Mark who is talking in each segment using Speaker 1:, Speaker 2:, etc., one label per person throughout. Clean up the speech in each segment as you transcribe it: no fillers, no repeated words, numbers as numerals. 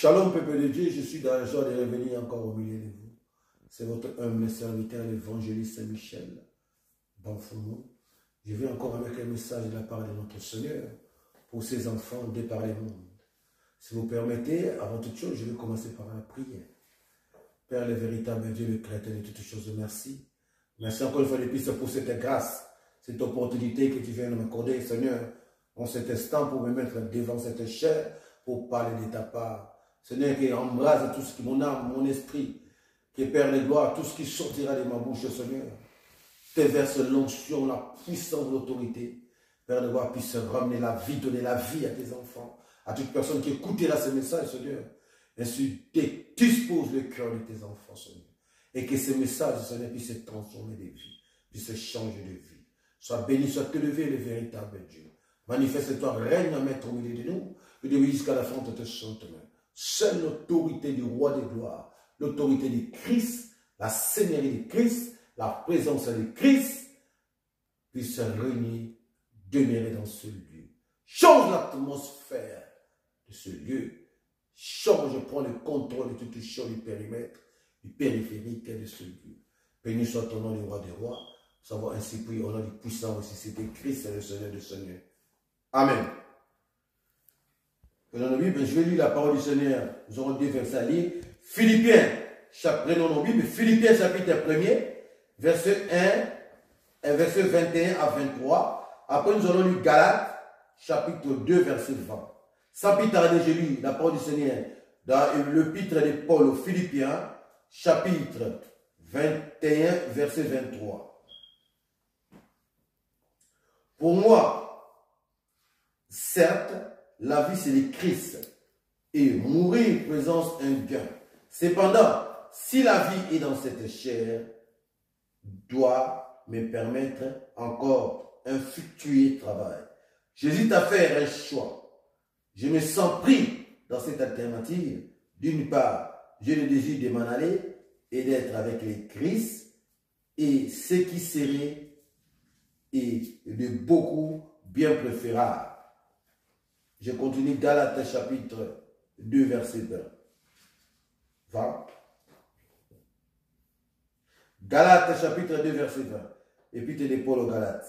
Speaker 1: Shalom, peuple de Dieu, je suis dans la joie de revenir encore au milieu de vous. C'est votre humble serviteur, l'évangéliste Saint-Michel Banfoumou. Je viens encore avec un message de la part de notre Seigneur pour ses enfants de par le monde. Si vous permettez, avant toute chose, je vais commencer par la prière. Père, le véritable Dieu, le créateur de toutes choses, merci. Merci encore une fois de plus pour cette grâce, cette opportunité que tu viens de m'accorder, Seigneur, en cet instant pour me mettre devant cette chair, pour parler de ta part. Seigneur, qui embrase tout ce qui mon âme, mon esprit, qui Père de gloire, tout ce qui sortira de ma bouche, Seigneur. Te verse l'onction, la puissance de l'autorité. Père de gloire, puisse ramener la vie, donner la vie à tes enfants, à toute personne qui écoutera ce message, Seigneur. Ainsi, dispose le cœur de tes enfants, Seigneur. Et que ce message, Seigneur, puisse se transformer de vie, puisse changer de vie. Sois béni, sois élevé, le véritable Dieu. Manifeste-toi, règne, maître au milieu de nous, et de jusqu'à la fin de tes saintes mains. Seule l'autorité du roi de gloire, l'autorité du Christ, la seigneurie du Christ, la présence du Christ, puisse régner, demeurer dans ce lieu. Change l'atmosphère de ce lieu. Change, prends le contrôle de toutes les choses du périmètre, du périphérique de ce lieu. Béni soit ton nom, le roi des rois. Savoir ainsi prier au nom du puissant ressuscité Christ et le Seigneur des Seigneurs. Amen. Dans la Bible, je vais lire la parole du Seigneur. Nous aurons deux versets à lire. Philippiens, prenons nos Bibles. Philippiens chapitre 1er, verset 1 et verset 21 à 23. Après, nous allons lire Galates, chapitre 2, verset 20. Sans plus tarder, je lis la parole du Seigneur dans l'épître de Paul aux Philippiens, chapitre 21, verset 23. Pour moi, certes, la vie c'est le Christ et mourir présence un gain. Cependant, si la vie est dans cette chair, doit me permettre encore un fructueux travail. J'hésite à faire un choix. Je me sens pris dans cette alternative. D'une part, j'ai le désir de m'en aller et d'être avec le Christ et ce qui serait et de beaucoup bien préférable. Je continue Galates chapitre 2 verset 20. Galates chapitre 2 verset 20. Épître de Paul aux Galates.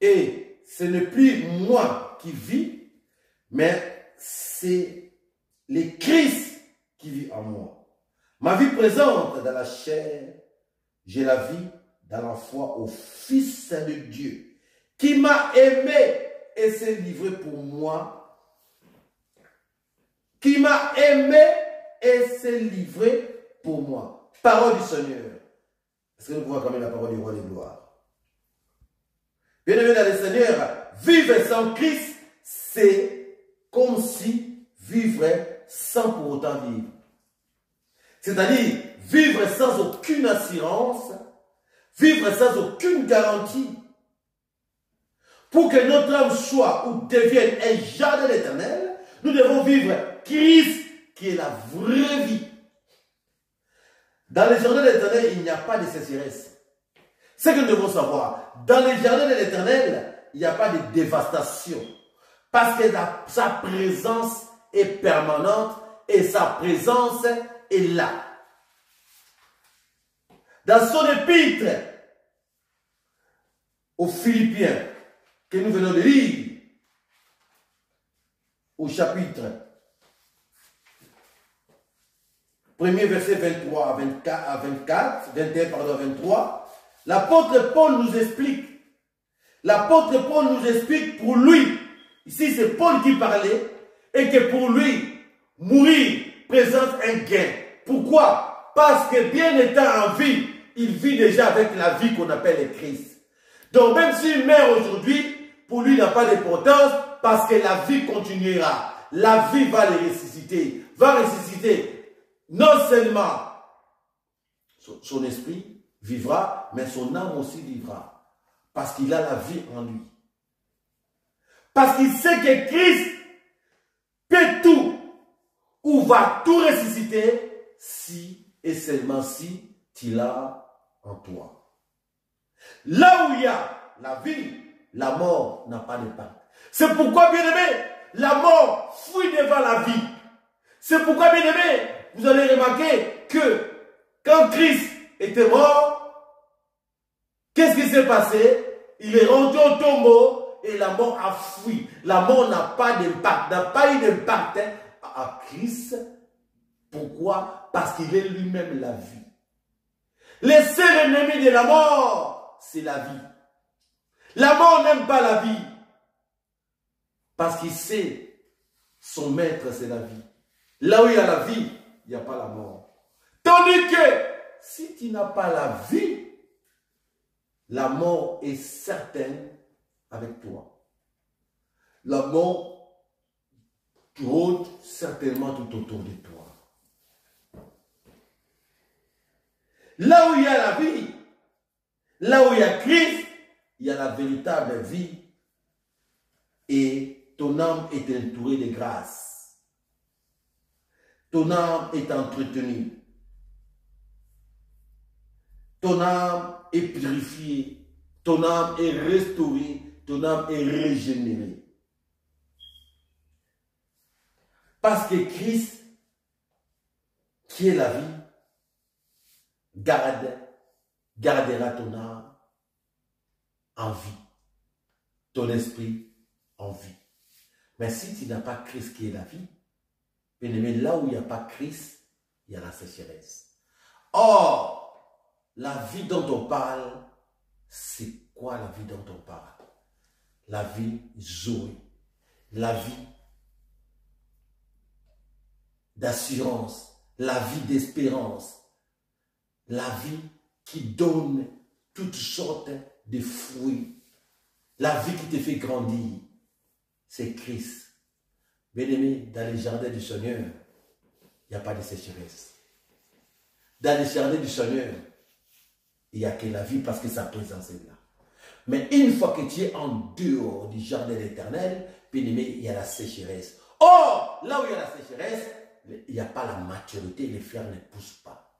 Speaker 1: Et ce n'est plus moi qui vis, mais c'est le Christ qui vit en moi. Ma vie présente dans la chair, je la vis dans la foi au Fils de Dieu, qui m'a aimé et s'est livré pour moi. Qui m'a aimé et s'est livré pour moi. Parole du Seigneur. Est-ce que nous pouvons acclamer la parole du roi des gloires? Bien-aimés dans le Seigneur, vivre sans Christ, c'est comme si vivre sans pour autant vivre. C'est-à-dire vivre sans aucune assurance, vivre sans aucune garantie. Pour que notre âme soit ou devienne un jardin éternel, nous devons vivre Christ qui est la vraie vie. Dans le jardin de l'éternel, il n'y a pas de sécheresse. Ce que nous devons savoir, dans le jardin de l'éternel, il n'y a pas de dévastation. Parce que sa présence est permanente et sa présence est là. Dans son épître aux Philippiens, que nous venons de lire, au chapitre 1er verset 23 à 24, 21 pardon, 23, l'apôtre Paul nous explique. L'apôtre Paul nous explique pour lui. Ici, c'est Paul qui parlait. Et que pour lui, mourir présente un gain. Pourquoi? Parce que bien étant en vie, il vit déjà avec la vie qu'on appelle le Christ. Donc même s'il meurt aujourd'hui, pour lui, il n'a pas d'importance parce que la vie continuera. La vie va le ressusciter. Va ressusciter non seulement son esprit vivra, mais son âme aussi vivra. Parce qu'il a la vie en lui. Parce qu'il sait que Christ peut tout ou va tout ressusciter si et seulement si tu l'as en toi. Là où il y a la vie, la mort n'a pas d'impact. C'est pourquoi, bien-aimé, la mort fuit devant la vie. C'est pourquoi, bien-aimé, vous allez remarquer que quand Christ était mort, qu'est-ce qui s'est passé? Il est rentré au tombeau et la mort a fui. La mort n'a pas d'impact, n'a pas eu d'impact à Christ. Pourquoi? Parce qu'il est lui-même la vie. Le seul ennemi de la mort, c'est la vie. La mort n'aime pas la vie. Parce qu'il sait, son maître, c'est la vie. Là où il y a la vie, il n'y a pas la mort. Tandis que, si tu n'as pas la vie, la mort est certaine avec toi. La mort rôde certainement tout autour de toi. Là où il y a la vie, là où il y a Christ, il y a la véritable vie. Et ton âme est entourée de grâce. Ton âme est entretenue. Ton âme est purifiée. Ton âme est restaurée. Ton âme est régénérée. Parce que Christ, qui est la vie, gardera ton âme en vie. Ton esprit en vie. Mais si tu n'as pas Christ qui est la vie, bien-aimé, là où il n'y a pas Christ, il y a la sécheresse. Or, la vie dont on parle, c'est quoi la vie dont on parle? La vie Zoé, la vie d'assurance, la vie d'espérance, la vie qui donne toutes sortes de fruits, la vie qui te fait grandir. C'est Christ. Bien-aimé, dans les jardins du Seigneur, il n'y a pas de sécheresse. Dans les jardins du Seigneur, il n'y a que la vie parce que sa présence est là. Mais une fois que tu es en dehors du jardin éternel, bien-aimé, il y a la sécheresse. Or, là où il y a la sécheresse, il n'y a pas la maturité, les fleurs ne poussent pas.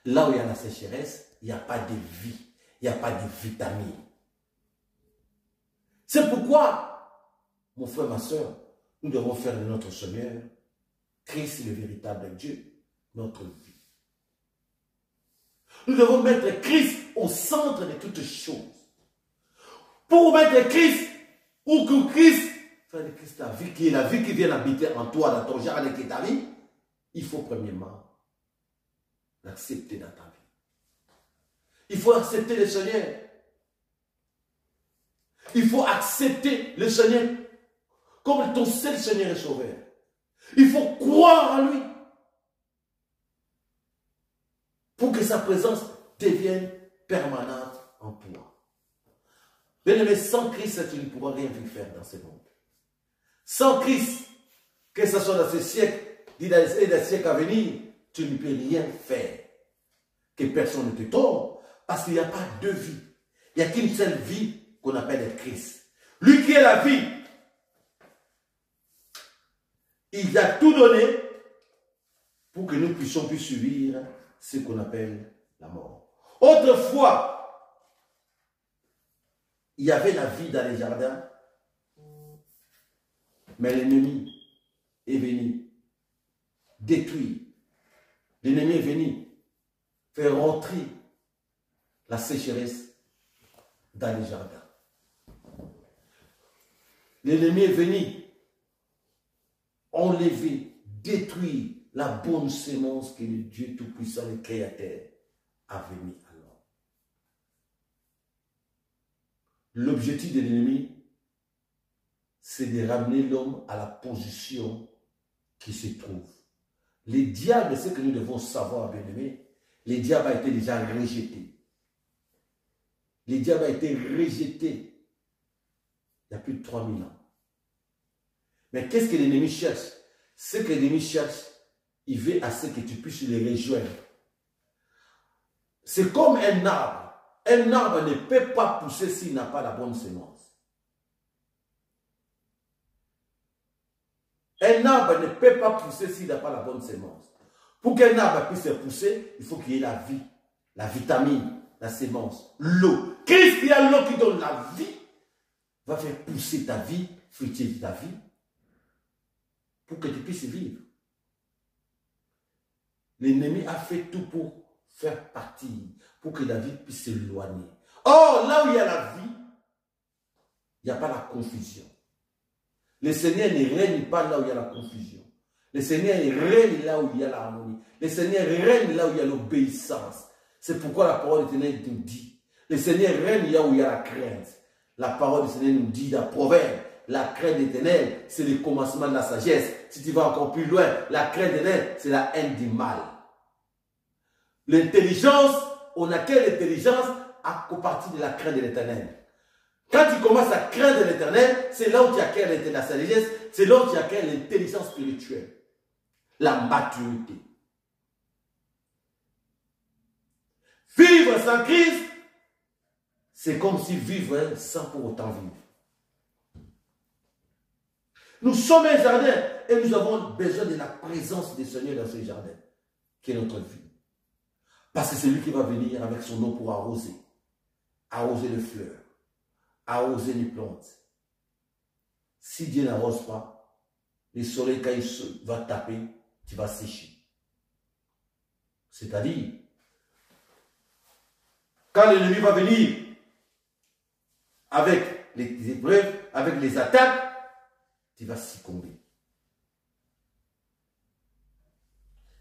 Speaker 1: Là où il y a la sécheresse, il n'y a pas de vie, il n'y a pas de vitamines. C'est pourquoi, mon frère, ma soeur, nous devons faire de notre Seigneur, Christ le véritable Dieu, notre vie. Nous devons mettre Christ au centre de toutes choses. Pour mettre Christ, ou que Christ, faire de Christ ta vie, qui est la vie qui vient habiter en toi, dans ton jardin qui est ta vie, il faut premièrement l'accepter dans ta vie. Il faut accepter le Seigneur. Il faut accepter le Seigneur comme ton seul Seigneur et Sauveur. Il faut croire en lui pour que sa présence devienne permanente en toi. Bien-aimé, sans Christ, tu ne pourras rien faire dans ce monde. Sans Christ, que ce soit dans ce siècle et dans les siècles à venir, tu ne peux rien faire. Que personne ne te trompe, parce qu'il n'y a pas deux vies. Il n'y a qu'une seule vie qu'on appelle Christ. Lui qui est la vie, il a tout donné pour que nous puissions plus subir ce qu'on appelle la mort. Autrefois, il y avait la vie dans les jardins, mais l'ennemi est venu détruire. L'ennemi est venu faire rentrer la sécheresse dans les jardins. L'ennemi est venu enlever, détruire la bonne sémence que le Dieu Tout-Puissant, le Créateur, a mis alors. L'objectif de l'ennemi, c'est de ramener l'homme à la position qui se trouve. Les diables, c'est ce que nous devons savoir, bien-aimés, les diables a été déjà rejeté. Les diables a été rejeté il y a plus de 3000 ans. Mais qu'est-ce que l'ennemi cherche? Ce que l'ennemi cherche, il veut à ce que tu puisses les rejoindre. C'est comme un arbre. Un arbre ne peut pas pousser s'il n'a pas la bonne semence. Un arbre ne peut pas pousser s'il n'a pas la bonne semence. Pour qu'un arbre puisse pousser, il faut qu'il y ait la vie. la vitamine, la sémence, l'eau. Christ qui a l'eau qui donne la vie, va faire pousser ta vie, fructifier ta vie, pour que tu puisses vivre. L'ennemi a fait tout pour faire partir, pour que la vie puisse s'éloigner. Or, là où il y a la vie, il n'y a pas la confusion. Le Seigneur ne règne pas là où il y a la confusion. Le Seigneur règne là où il y a l'harmonie. Le Seigneur règne là où il y a l'obéissance. C'est pourquoi la parole de l'Éternel nous dit. Le Seigneur règne là où il y a la crainte. La parole du Seigneur nous dit dans Proverbe, la crainte éternelle, c'est le commencement de la sagesse. Si tu vas encore plus loin, la crainte éternelle, c'est la haine du mal. L'intelligence, on a quelle intelligence à partir de la crainte de l'éternel. Quand tu commences à craindre l'éternel, c'est là où tu acquiers la sagesse, c'est là où tu acquiers l'intelligence spirituelle, la maturité. Vivre sans Christ, c'est comme si vivre sans pour autant vivre. Nous sommes un jardin et nous avons besoin de la présence du Seigneur dans ce jardin, qui est notre vie. Parce que c'est lui qui va venir avec son eau pour arroser. Arroser les fleurs, arroser les plantes. Si Dieu n'arrose pas, le soleil quand il va taper, tu vas sécher. C'est-à-dire, quand l'ennemi va venir avec les épreuves, avec les attaques, tu vas succomber.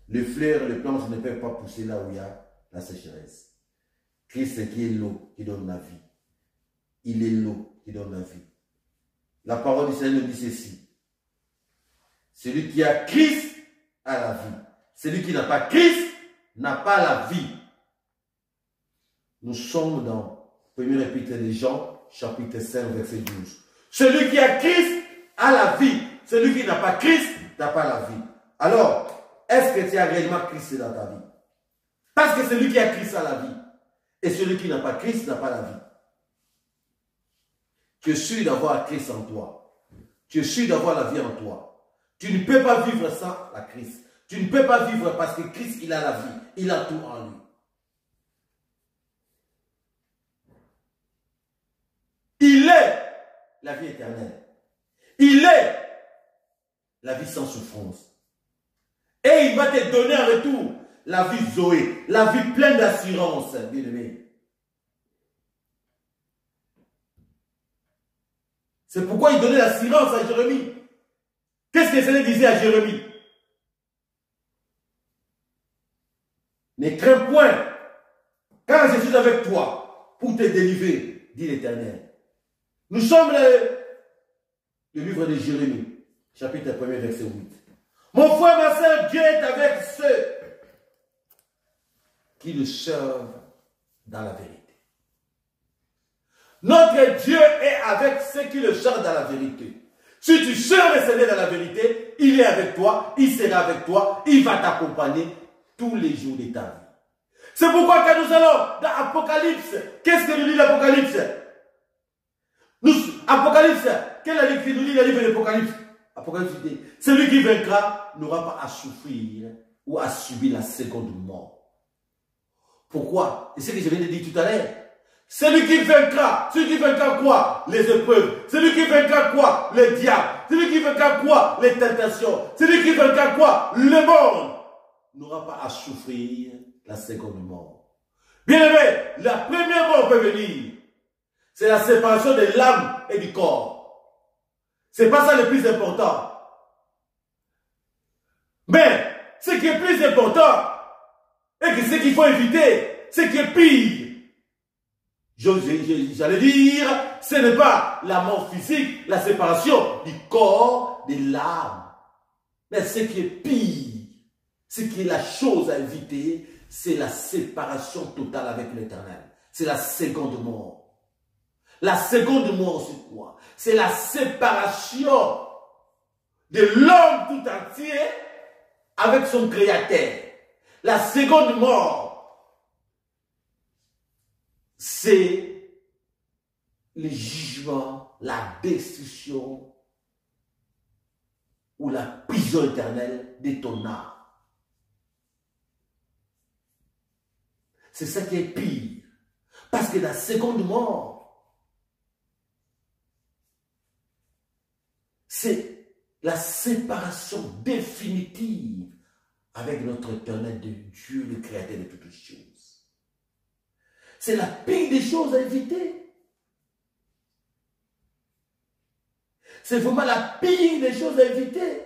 Speaker 1: Les fleurs et les plantes ne peuvent pas pousser là où il y a la sécheresse. Christ qui est l'eau qui donne la vie. Il est l'eau qui donne la vie. La parole du Seigneur nous dit ceci. Celui qui a Christ a la vie. Celui qui n'a pas Christ n'a pas la vie. Nous sommes dans le premier épître de Jean, chapitre 5, verset 12. Celui qui a Christ a la vie. Celui qui n'a pas Christ n'a pas la vie. Alors, est-ce que tu as réellement Christ dans ta vie? Parce que celui qui a Christ a la vie. Et celui qui n'a pas Christ n'a pas la vie. Tu es sûr d'avoir Christ en toi. Tu es sûr d'avoir la vie en toi. Tu ne peux pas vivre sans la Christ. Tu ne peux pas vivre parce que Christ, il a la vie. Il a tout en lui. Il est la vie éternelle. Il est la vie sans souffrance. Et il va te donner en retour la vie Zoé, la vie pleine d'assurance, bien-aimé. C'est pourquoi il donnait l'assurance à Jérémie. Qu'est-ce que le Seigneur disait à Jérémie? Ne crains point, car je suis avec toi pour te délivrer, dit l'Éternel. Nous sommes le livre de Jérémie, chapitre 1, verset 8. Mon frère, ma soeur, Dieu est avec ceux qui le servent dans la vérité. Notre Dieu est avec ceux qui le servent dans la vérité. Si tu sers le Seigneur dans la vérité, il est avec toi, il sera avec toi, il va t'accompagner tous les jours de ta vie. C'est pourquoi quand nous allons dans Apocalypse, qu'est-ce que nous dit l'Apocalypse? Apocalypse, quel est le livre de l'Apocalypse? Apocalypse dit, celui qui vaincra n'aura pas à souffrir ou à subir la seconde mort. Pourquoi? C'est ce que je viens de dire tout à l'heure. Celui qui vaincra quoi? Les épreuves. Celui qui vaincra quoi? Le diable. Celui qui vaincra quoi? Les tentations. Celui qui vaincra quoi? Le monde. N'aura pas à souffrir la seconde mort. Bien aimé, la première mort peut venir. C'est la séparation de l'âme et du corps. C'est pas ça le plus important. Mais, ce qui est plus important, et que ce qu'il faut éviter, ce qui est pire, j'allais dire, ce n'est pas la mort physique, la séparation du corps, de l'âme. Mais ce qui est pire, ce qui est la chose à éviter, c'est la séparation totale avec l'Éternel. C'est la seconde mort. La seconde mort, c'est quoi? C'est la séparation de l'homme tout entier avec son Créateur. La seconde mort, c'est le jugement, la destruction ou la prison éternelle de ton âme. c'est ça qui est pire. Parce que la seconde mort, c'est la séparation définitive avec notre éternel de Dieu, le créateur de toutes choses. C'est la pire des choses à éviter. C'est vraiment la pire des choses à éviter.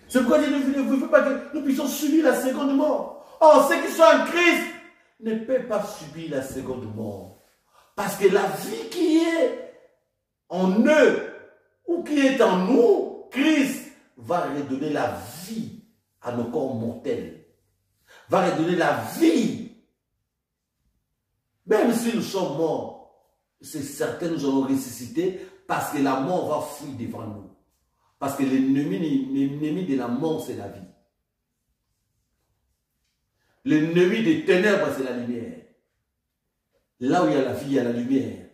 Speaker 1: C'est pourquoi Dieu ne veut pas que nous puissions subir la seconde mort. Or, ceux qui sont en Christ ne peuvent pas subir la seconde mort. Parce que la vie qui est en eux, ou qui est en nous, Christ va redonner la vie à nos corps mortels. Va redonner la vie. Même si nous sommes morts, c'est certain nous allons ressusciter parce que la mort va fuir devant nous. Parce que l'ennemi de la mort, c'est la vie. L'ennemi des ténèbres, c'est la lumière. Là où il y a la vie, il y a la lumière.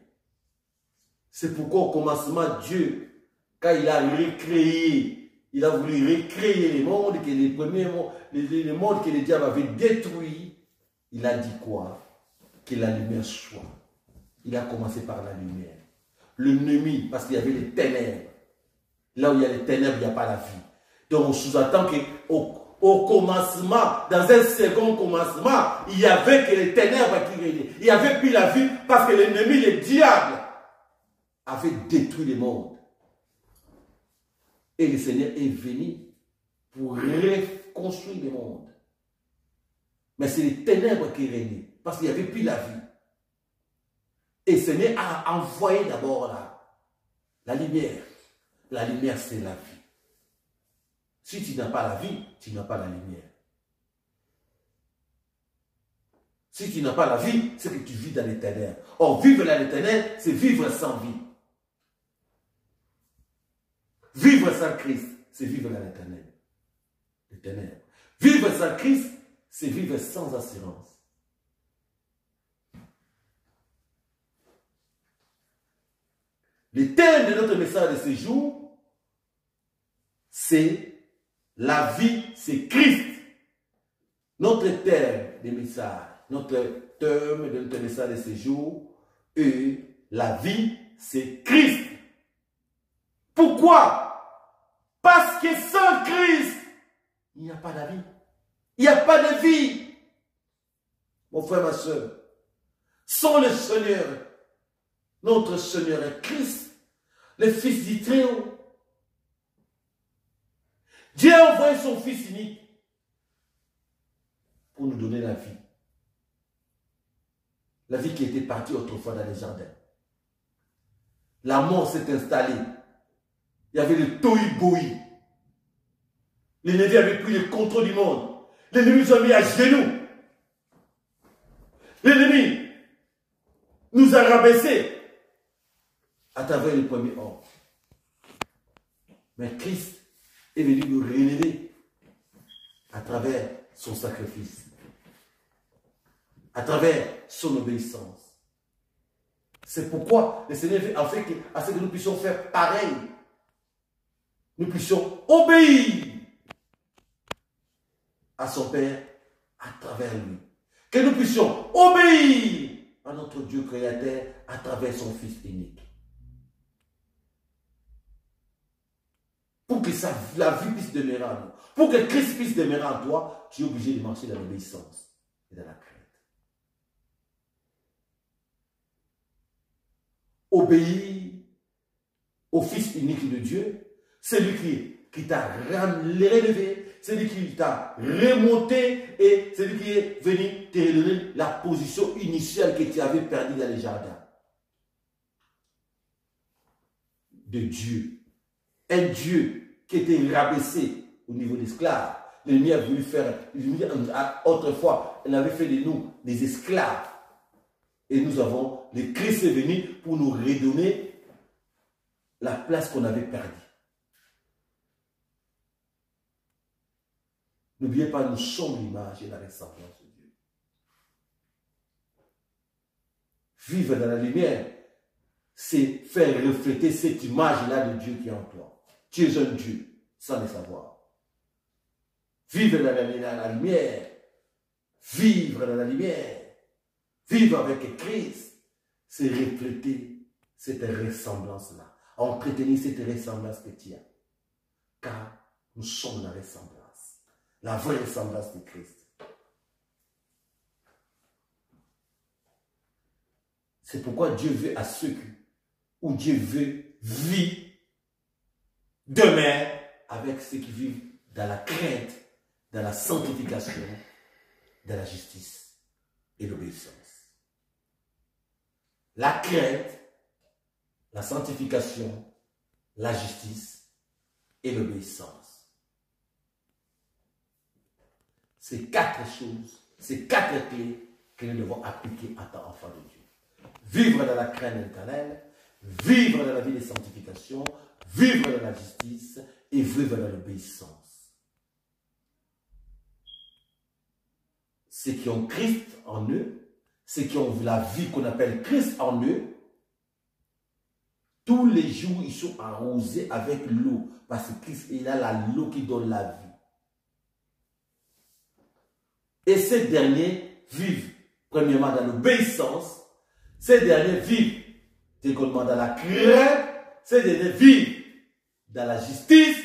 Speaker 1: C'est pourquoi au commencement, Dieu, quand il a recréé, il a voulu recréer les mondes, que les premiers mondes, les mondes que le diable avait détruits, il a dit quoi? Que la lumière soit. Il a commencé par la lumière. L'ennemi, parce qu'il y avait les ténèbres. Là où il y a les ténèbres, il n'y a pas la vie. Donc on sous-attend qu'au commencement, dans un second commencement, il n'y avait que les ténèbres qui régnaient. Il n'y avait plus la vie parce que l'ennemi, le diable, avait détruit le monde. Et le Seigneur est venu pour reconstruire le monde. Mais c'est les ténèbres qui régnaient parce qu'il n'y avait plus la vie. Et le Seigneur a envoyé d'abord la lumière. La lumière, c'est la vie. Si tu n'as pas la vie, tu n'as pas la lumière. Si tu n'as pas la vie, c'est que tu vis dans les ténèbres. Or, vivre dans les ténèbres, c'est vivre sans vie. Vivre sans Christ, c'est vivre dans les ténèbres. Vivre sans Christ, c'est vivre sans assurance. Le thème de notre message de ce jour, c'est la vie, c'est Christ. Notre thème de message, notre thème de notre message de ce jour est la vie, c'est Christ. Pourquoi? Parce que sans Christ, il n'y a pas de vie. Il n'y a pas de vie. Mon frère, ma soeur, sans le Seigneur, notre Seigneur est Christ, le Fils du Très-Haut. Dieu a envoyé son Fils unique pour nous donner la vie. La vie qui était partie autrefois dans les jardins. La mort s'est installée. Il y avait le tohu-bohu. L'ennemi avait pris le contrôle du monde. L'ennemi nous a mis à genoux. L'ennemi nous a rabaissés à travers le premier homme. Mais Christ est venu nous relever à travers son sacrifice, à travers son obéissance. C'est pourquoi le Seigneur a fait à ce que nous puissions faire pareil. Nous puissions obéir à son Père à travers lui. Que nous puissions obéir à notre Dieu créateur à travers son Fils unique. Pour que la vie puisse demeurer en nous. Pour que Christ puisse demeurer en toi, tu es obligé de marcher dans l'obéissance et dans la crainte. Obéir au Fils unique de Dieu, c'est lui qui t'a relevé, c'est lui qui t'a remonté et c'est lui qui est venu te redonner la position initiale que tu avais perdue dans les jardins de Dieu. Un Dieu qui était rabaissé au niveau d'esclaves. L'ennemi a voulu faire, autrefois, il avait fait de nous des esclaves. Et nous avons, le Christ est venu pour nous redonner la place qu'on avait perdue. N'oubliez pas, nous sommes l'image et la ressemblance de Dieu. Vivre dans la lumière, c'est faire refléter cette image-là de Dieu qui est en toi. Tu es un Dieu, sans le savoir. Vivre dans la lumière, vivre dans la lumière, vivre avec Christ, c'est refléter cette ressemblance-là, entretenir cette ressemblance que tu as. Car nous sommes la ressemblance, la vraie ressemblance de Christ. C'est pourquoi Dieu veut à ceux où Dieu veut vivre demain avec ceux qui vivent dans la crainte, dans la sanctification, dans la justice et l'obéissance. La crainte, la sanctification, la justice et l'obéissance. Ces quatre choses, ces quatre clés que nous devons appliquer en tant qu'enfants de Dieu. Vivre dans la crainte éternelle, vivre dans la vie de sanctification, vivre dans la justice et vivre dans l'obéissance. Ceux qui ont Christ en eux, ceux qui ont la vie qu'on appelle Christ en eux, tous les jours ils sont arrosés avec l'eau parce que Christ il a l'eau qui donne la vie. Et ces derniers vivent premièrement dans l'obéissance, ces derniers vivent secondairement dans la crainte, ces derniers vivent dans la justice,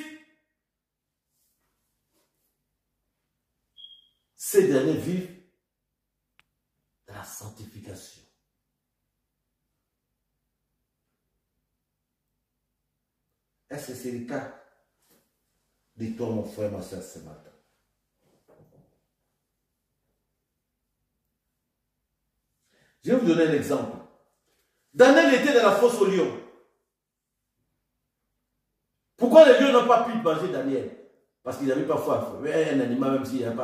Speaker 1: ces derniers vivent dans la sanctification. Est-ce que c'est le cas de toi, mon frère, ma soeur, ce matin? Je vais vous donner un exemple. Daniel était dans la fosse au lion. Pourquoi les lions n'ont pas pu manger Daniel? Parce qu'ils n'avaient pas faim. Un animal, même s'il n'avait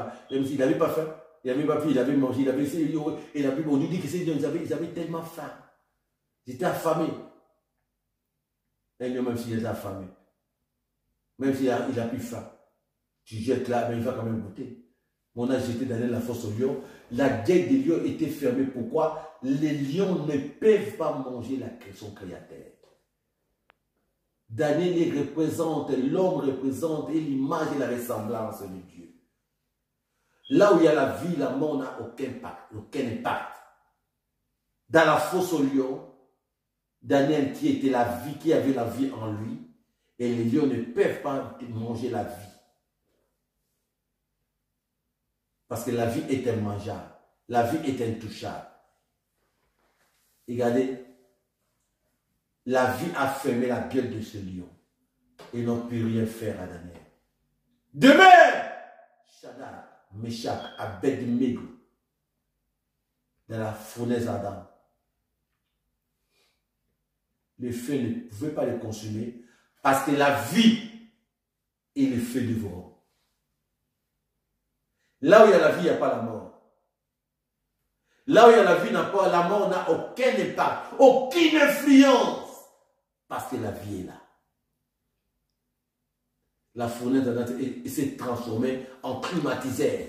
Speaker 1: pas faim, il n'avait pas pu, il avait mangé, il avait essayé, on nous dit que ces lions, ils avaient tellement faim. Ils étaient affamés. Un lion, même s'il est affamé, même s'il a plus faim, tu jettes là, mais il va quand même goûter. On a jeté Daniel la fosse au lion. La gueule des lions était fermée. Pourquoi? Les lions ne peuvent pas manger son créateur. Daniel représente, l'homme représente l'image et la ressemblance de Dieu. Là où il y a la vie, la mort n'a aucun impact. Dans la fosse au lion, Daniel qui était la vie, qui avait la vie en lui, et les lions ne peuvent pas manger la vie. Parce que la vie est immangeable. La vie est intouchable. Regardez, la vie a fermé la gueule de ce lion. Ils n'ont pu rien faire à Daniel. Demain, Shadrach, Meshach, Abednego, dans la fournaise ardente. Le feu ne pouvait pas les consumer parce que la vie et le feu dévorant. Là où il y a la vie, il n'y a pas la mort. Là où il y a la vie, la mort n'a aucun impact, aucune influence. Parce que la vie est là. La fournaise s'est transformée en climatiseur.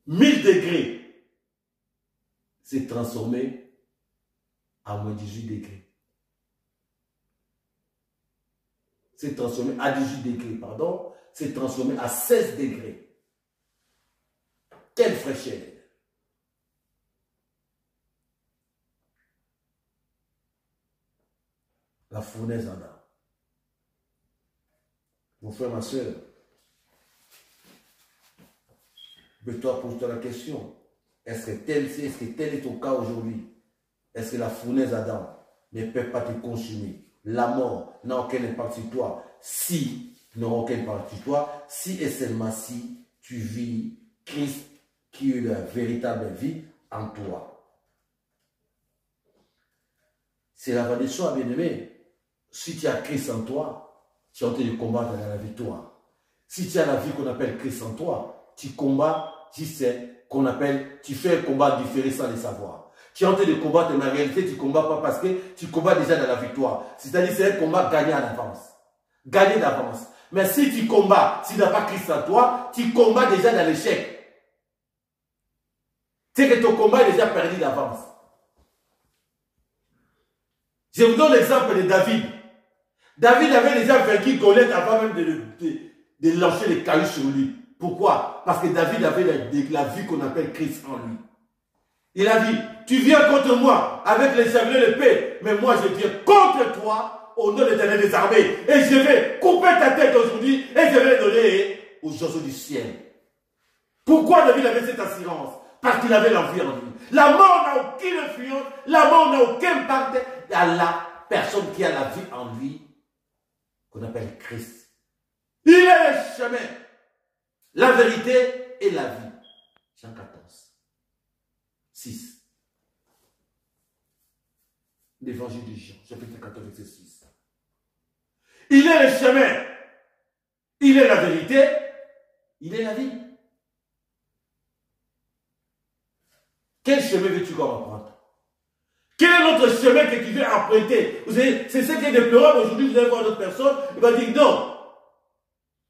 Speaker 1: 1000 degrés s'est transformé à moins 18 degrés. S'est transformé à 18 degrés, pardon. S'est transformé à 16 degrés. Quelle fraîcheur! La fournaise en a. Mon frère, ma soeur, toi pose-toi la question. Est-ce que tel est ton cas aujourd'hui? Est-ce que la fournaise Adam ne peut pas te consumer? La mort n'a aucun impact sur toi. Si, n'aura aucun impact sur toi, si et seulement si tu vis Christ qui est la véritable vie en toi. C'est la vie de soi, bien-aimé. Si tu as Christ en toi, tu es en train de combattre dans la victoire. Si tu as la vie qu'on appelle Christ en toi, tu combats, tu sais, tu fais un combat différé sans le savoir. Tu es en train de combattre, mais en réalité, tu ne combats pas parce que tu combats déjà dans la victoire. C'est-à-dire c'est un combat gagné en avance. Gagné d'avance. Mais si tu combats, si tu n'as pas Christ en toi, tu combats déjà dans l'échec. C'est que ton combat est déjà perdu d'avance. Je vous donne l'exemple de David. David avait déjà vaincu Goliath avant même de lancer les cailloux sur lui. Pourquoi? Parce que David avait la vie qu'on appelle Christ en lui. Il a dit, tu viens contre moi avec les javelots de paix, mais moi je viens contre toi au nom de l'Éternel des armées. Et je vais couper ta tête aujourd'hui et je vais la donner aux oiseaux du ciel. Pourquoi David avait cette assurance? Parce qu'il avait l'envie en lui. La mort n'a aucune influence, la mort n'a aucun impact à la personne qui a la vie en lui, qu'on appelle Christ. Il est le chemin, la vérité et la vie. Jean 14, 6. L'évangile de Jean, chapitre 14, verset 6. Il est le chemin, il est la vérité, il est la vie. Quel chemin veux-tu qu'on emprunte? Quel est notre chemin que tu veux emprunter? Vous savez, c'est ce qui est déplorable aujourd'hui. Vous allez voir d'autres personnes, il va dire non.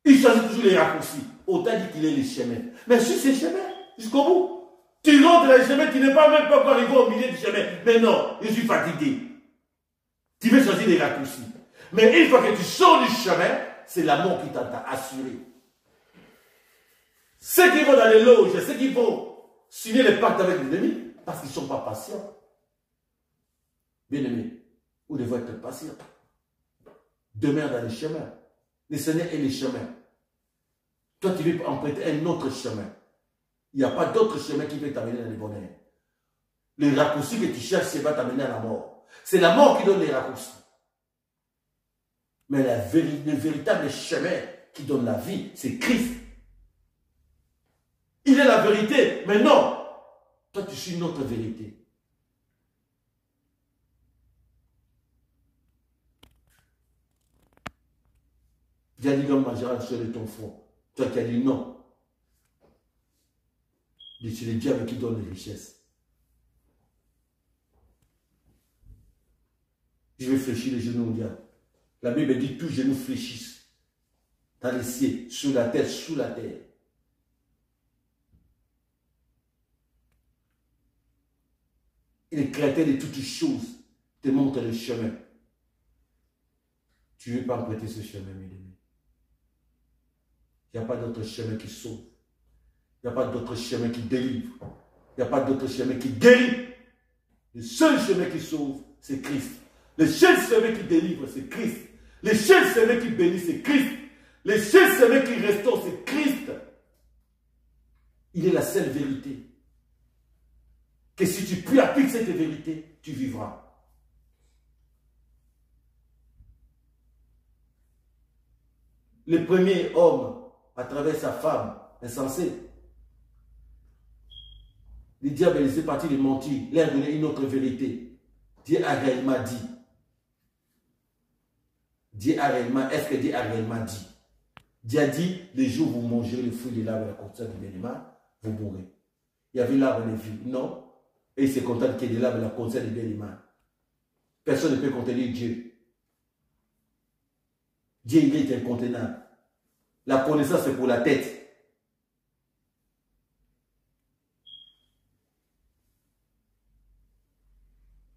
Speaker 1: Il choisit toujours les raccourcis. Autant dit qu'il est le chemin. Mais sur ces chemins, jusqu'au bout. Tu rentres dans le chemin, tu n'es pas même pas encore arrivé au milieu du chemin. Mais non, je suis fatigué. Tu veux choisir les raccourcis. Mais une fois que tu sors du chemin, c'est la mort qui t'a assuré. Ceux qui vont dans les loges, ceux qui vont signer les pactes avec l'ennemi, parce qu'ils ne sont pas patients. Bien-aimés, vous devez être patients. Demeure dans les chemins. Le Seigneur est le chemin. Toi, tu veux emprunter un autre chemin. Il n'y a pas d'autre chemin qui peut t'amener dans le bonheur. Les raccourcis que tu cherches, ça va t'amener à la mort. C'est la mort qui donne les raccourcis. Mais le véritable chemin qui donne la vie, c'est Christ. Il est la vérité, mais non. Toi, tu suis notre vérité. Dieu a dit l'homme mangera sur de ton front. Toi qui as dit non. C'est le diable qui donne les richesses. Je vais fléchir les genoux au diable. La Bible dit tous genoux fléchissent. Dans les cieux, sur la terre, sous la terre. Et le créateur de toutes choses te montre le chemin. Tu ne veux pas emprunter ce chemin, mes amis. Il n'y a pas d'autre chemin qui sauve. Il n'y a pas d'autre chemin qui délivre. Il n'y a pas d'autre chemin qui guérit. Le seul chemin qui sauve, c'est Christ. Le seul chemin qui délivre, c'est Christ. Le seul chemin qui bénit, c'est Christ. Le seul chemin qui restaure, c'est Christ. Il est la seule vérité. Que si tu puis appliquer cette vérité, tu vivras. Le premier homme, à travers sa femme insensée, le diable est parti de mentir, il a donné une autre vérité. Dieu a réellement dit. Dieu a réellement, est-ce que Dieu a réellement dit? Dieu a dit, les jours où vous mangerez le fruit de l'arbre de la connaissance du bien et du mal, vous mourrez. Il y avait l'arbre de vie, non? Et il se contente qu'il y ait de l'arbre de la connaissance du bien et du mal. Personne ne peut contenir Dieu. Dieu, il est incontenable. La connaissance, c'est pour la tête.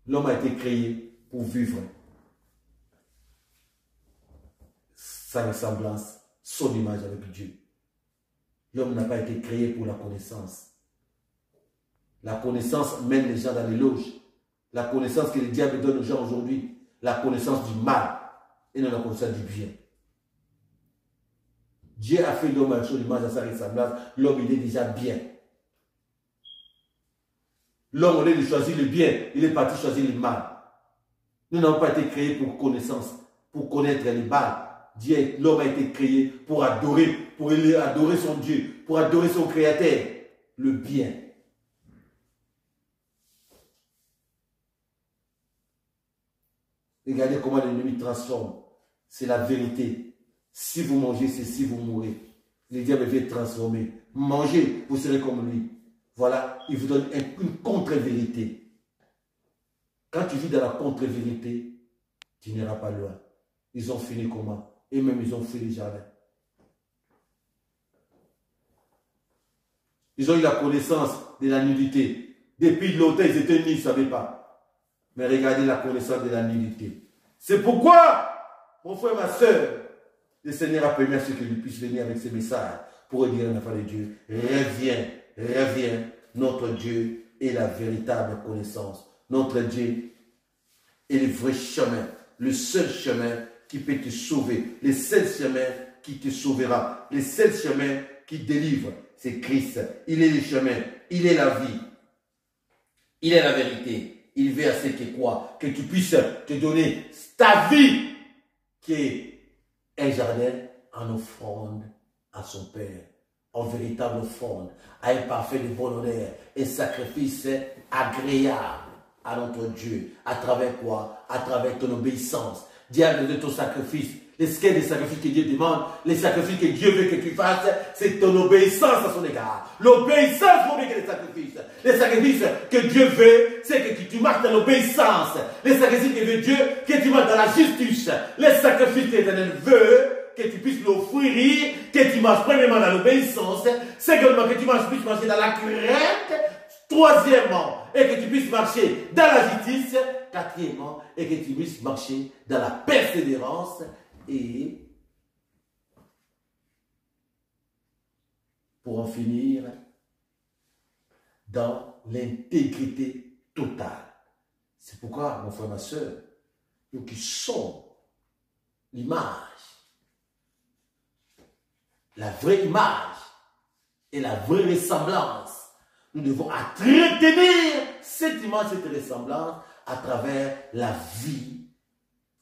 Speaker 1: L'homme a été créé pour vivre sa ressemblance, son image avec Dieu. L'homme n'a pas été créé pour la connaissance. La connaissance mène les gens dans les loges. La connaissance que le diable donne aux gens aujourd'hui, la connaissance du mal et non la connaissance du bien. Dieu a fait l'homme à son image, à sa ressemblance. L'homme, il est déjà bien. L'homme, au lieu de choisir le bien, il est parti choisir le mal. Nous n'avons pas été créés pour connaissance, pour connaître le mal. L'homme a été créé pour adorer son Dieu, pour adorer son Créateur, le bien. Regardez comment l'ennemi transforme. C'est la vérité. Si vous mangez ceci, vous mourrez. Le diable vient transformer. Mangez, vous serez comme lui. Voilà, il vous donne une contre-vérité. Quand tu vis dans la contre-vérité, tu n'iras pas loin. Ils ont fini comment? Et même ils ont fait les jardins. Ils ont eu la connaissance de la nudité. Depuis longtemps, ils étaient nus, ils ne savaient pas. Mais regardez la connaissance de la nudité. C'est pourquoi, mon frère, ma soeur, le Seigneur a permis à ceux qui puissent venir avec ces messages pour dire à l'enfant de Dieu, reviens, reviens, notre Dieu est la véritable connaissance. Notre Dieu est le vrai chemin, le seul chemin qui peut te sauver, le seul chemin qui te sauvera, le seul chemin qui délivre, c'est Christ. Il est le chemin, il est la vie, il est la vérité. Il veut à ce que quoi? Que tu puisses te donner ta vie, qui est un jardin en offrande à son Père, en véritable offrande, à un parfait de bon honneur, un sacrifice agréable à notre Dieu. À travers quoi? À travers ton obéissance. Diable de ton sacrifice. Les sacrifices que Dieu demande, les sacrifices que Dieu veut que tu fasses, c'est ton obéissance à son égard. L'obéissance vaut mieux que les sacrifices. Les sacrifices que Dieu veut, c'est que tu marches dans l'obéissance. Les sacrifices que veut Dieu, que tu marches dans la justice. Les sacrifices que l'Éternel veut, que tu puisses l'offrir, que tu marches premièrement dans l'obéissance. Secondement, que tu puisses marcher dans la crainte. Troisièmement, et que tu puisses marcher dans la justice. Quatrièmement, et que tu puisses marcher dans la persévérance. Et pour en finir, dans l'intégrité totale. C'est pourquoi, mon frère, ma soeur, nous qui sommes l'image, la vraie image et la vraie ressemblance, nous devons entretenir cette image, cette ressemblance à travers la vie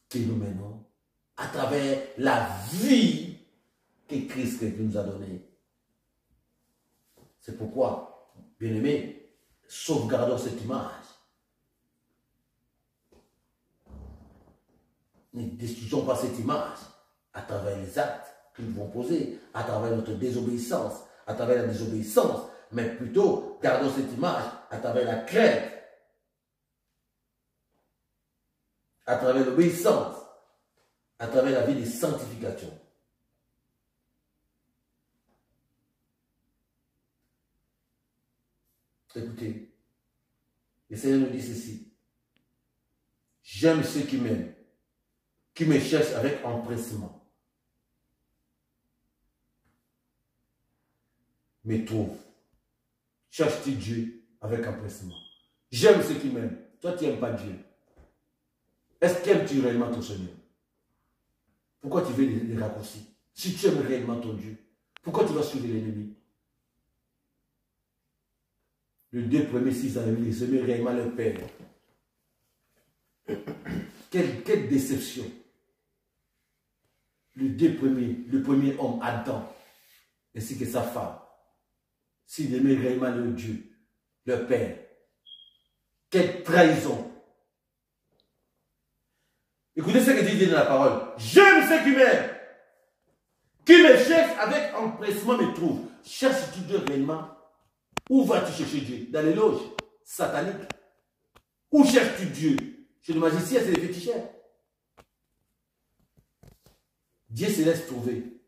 Speaker 1: que nous menons, à travers la vie que Christ nous a donnée. C'est pourquoi, bien-aimés, sauvegardons cette image. Ne destruisons pas cette image à travers les actes que nous devons poser, à travers notre désobéissance, à travers la désobéissance, mais plutôt gardons cette image à travers la crainte, à travers l'obéissance, à travers la vie de sanctification. Écoutez, le Seigneur nous dit ceci. J'aime ceux qui m'aiment, qui me cherchent avec empressement, me trouvent. Cherches-tu Dieu avec empressement? J'aime ceux qui m'aiment. Toi, tu n'aimes pas Dieu. Est-ce qu'aimes-tu réellement ton Seigneur? Pourquoi tu veux les raccourcis? Si tu aimes réellement ton Dieu, pourquoi tu vas suivre l'ennemi? Les 2 premiers 6 ans, ils aimaient réellement leur Père. Quelle déception. Le premier homme, Adam, ainsi que sa femme, s'ils aimaient réellement leur Dieu, leur Père, quelle trahison. Écoutez ce que Dieu dit dans la parole. J'aime ceux qui m'aiment, qui me cherchent avec empressement me trouvent. Cherches-tu Dieu réellement? Où vas-tu chercher Dieu? Dans les loges sataniques? Où cherches-tu Dieu? Chez le magicien, c'est les féticheurs. Dieu se laisse trouver.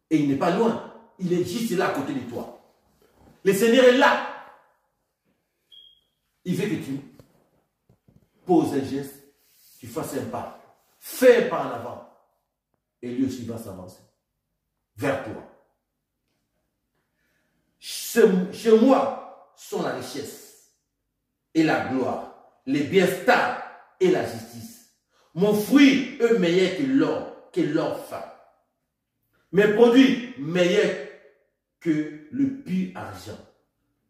Speaker 1: Et il n'est pas loin. Il est juste là à côté de toi. Le Seigneur est là. Il veut que tu poses un geste, tu fasses un pas. Fais un pas en avant. Et lui aussi va s'avancer vers toi. Chez moi sont la richesse et la gloire, les biens stables et la justice. Mon fruit est meilleur que l'or fin. Mes produits meilleurs que le pur argent.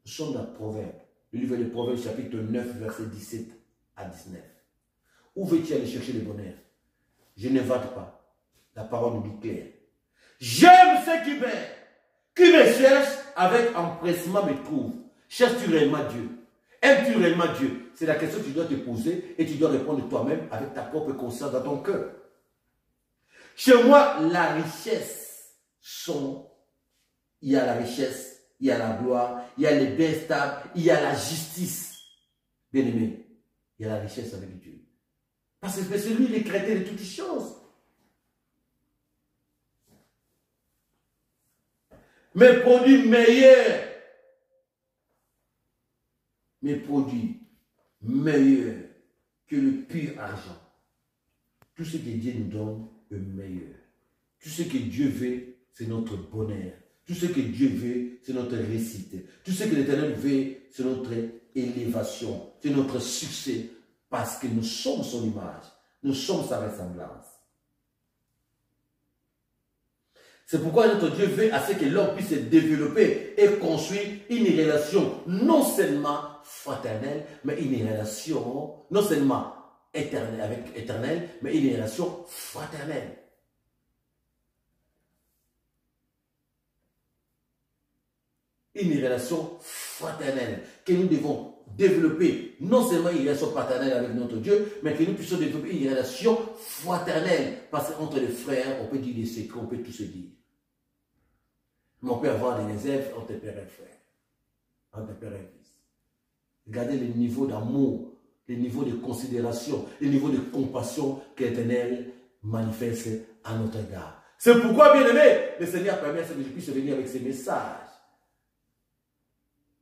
Speaker 1: Nous sommes dans Proverbe, le livre de Proverbes chapitre 9, verset 17 à 19. Où veux-tu aller chercher le bonheur? Je ne vante pas. La parole nous dit clair. J'aime ceux qui m'aiment, qui me cherchent avec empressement me trouvent. Cherches-tu réellement Dieu? Aimes-tu réellement Dieu? C'est la question que tu dois te poser et tu dois répondre toi-même avec ta propre conscience dans ton cœur. Chez moi, la richesse il y a la richesse, il y a la gloire, il y a les biens stables, il y a la justice. Bien aimé, il y a la richesse avec Dieu. Parce que c'est lui le créateur de toutes les choses. Mes produits meilleurs. Mes produits meilleurs que le pur argent. Tout ce que Dieu nous donne est meilleur. Tout ce que Dieu veut, c'est notre bonheur. Tout ce que Dieu veut, c'est notre réussite. Tout ce que l'Éternel veut, c'est notre élévation, c'est notre succès, parce que nous sommes son image, nous sommes sa ressemblance. C'est pourquoi notre Dieu veut à ce que l'homme puisse se développer et construire une relation non seulement fraternelle, mais une relation non seulement éternelle, mais une relation fraternelle. Une relation fraternelle que nous devons développer, non seulement une relation paternelle avec notre Dieu, mais que nous puissions développer une relation fraternelle. Parce qu'entre les frères, on peut dire des secrets, on peut tout se dire. Mais on peut avoir des réserves entre père et frère, entre père et fils. Regardez le niveau d'amour, le niveau de considération, le niveau de compassion que l'Éternel manifeste à notre égard. C'est pourquoi, bien aimé, le Seigneur permet que je puisse venir avec ces messages.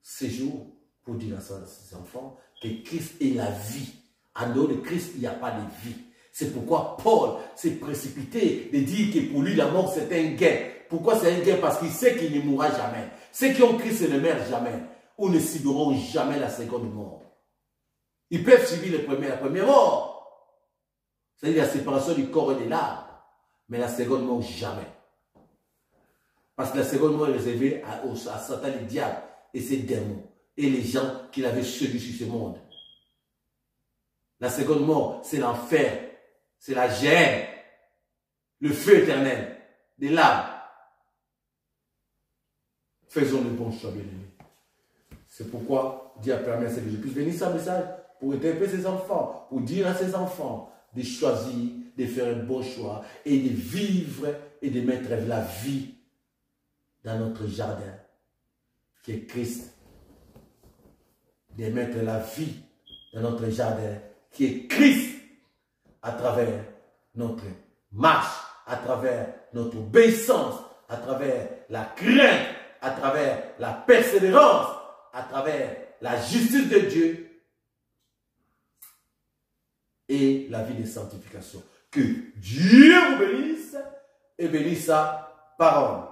Speaker 1: Ces jours, pour dire à ses enfants que Christ est la vie. En dehors de Christ, il n'y a pas de vie. C'est pourquoi Paul s'est précipité de dire que pour lui, la mort, c'est un gain. Pourquoi c'est un gain? Parce qu'il sait qu'il ne mourra jamais. Ceux qui ont Christ ne meurent jamais. Ou ne subiront jamais la seconde mort. Ils peuvent subir la première mort. C'est-à-dire la séparation du corps et de l'âme. Mais la seconde mort, jamais. Parce que la seconde mort est réservée à Satan, le diable et ses démons. Et les gens qu'il avait séduits sur ce monde. La seconde mort, c'est l'enfer. C'est la gêne. Le feu éternel. De l'âme. Faisons le bon choix, bien-aimés. C'est pourquoi Dieu a permis à ce que je puisse venir sans message pour éteindre ses enfants, pour dire à ses enfants de choisir, de faire un bon choix et de vivre et de mettre la vie dans notre jardin, qui est Christ. De mettre la vie dans notre jardin, qui est Christ, à travers notre marche, à travers notre obéissance, à travers la crainte, à travers la persévérance, à travers la justice de Dieu et la vie de sanctification. Que Dieu vous bénisse et bénisse sa parole.